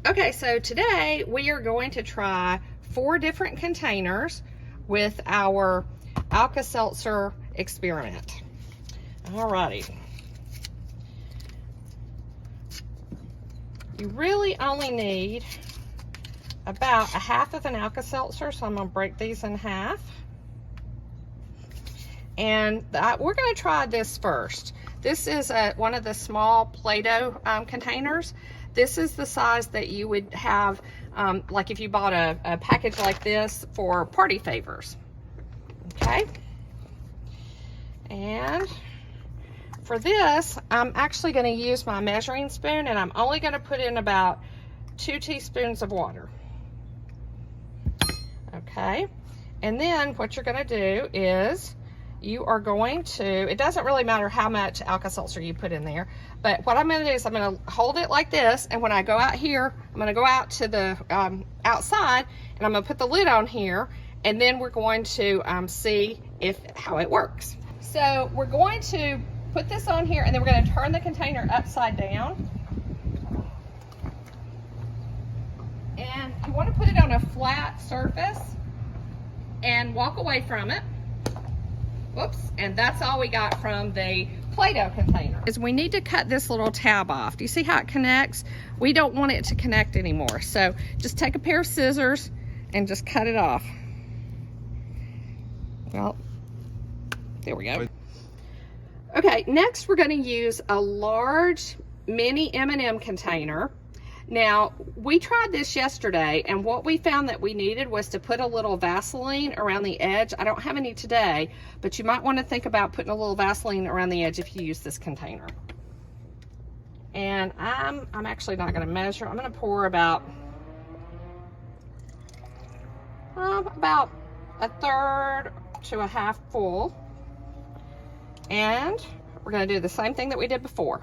Okay, so today we are going to try 4 different containers with our Alka Seltzer experiment. Alrighty. You really only need about 1/2 of an Alka Seltzer, so I'm going to break these in half. And we're going to try this first. This is one of the small Play-Doh containers. This is the size that you would have, like if you bought a package like this for party favors. Okay. And for this, I'm actually going to use my measuring spoon, and I'm only going to put in about 2 teaspoons of water. Okay. And then what you're going to do is you are going to, it doesn't really matter how much Alka Seltzer you put in there, but what I'm going to do is I'm going to hold it like this, and when I go out here, I'm going to go out to the outside, and I'm going to put the lid on here, and then we're going to see how it works. So we're going to put this on here, and then we're going to turn the container upside down. And you want to put it on a flat surface and walk away from it. Whoops, and that's all we got from the Play-Doh container. Is we need to cut this little tab off. Do you see how it connects? We don't want it to connect anymore. So just take a pair of scissors and just cut it off. Well, there we go. Okay, next we're going to use a large mini M&M container. Now, we tried this yesterday, and what we found that we needed was to put a little Vaseline around the edge. I don't have any today, but you might want to think about putting a little Vaseline around the edge if you use this container. And I'm actually not going to measure. I'm going to pour about 1/3 to 1/2 full. And we're going to do the same thing that we did before.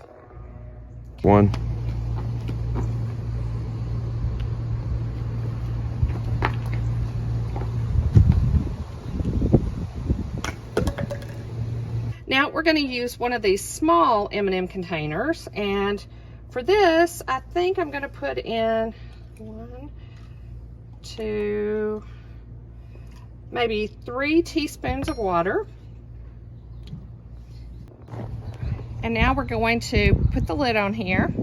1. Now we're going to use one of these small M&M containers, and for this I think I'm going to put in 1, 2, maybe 3 teaspoons of water. And now we're going to put the lid on here.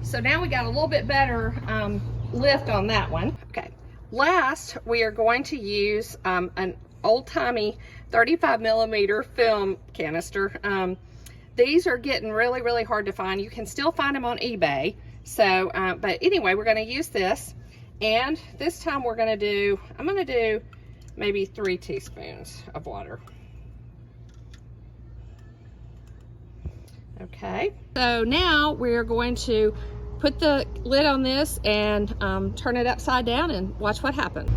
So now we got a little bit better lift on that one. Okay, last we are going to use an old-timey 35mm film canister. These are getting really hard to find. You can still find them on eBay. So, but anyway, we're going to use this, and this time we're going to do, I'm going to do maybe 3 teaspoons of water. Okay, so now we're going to put the lid on this and turn it upside down and watch what happens.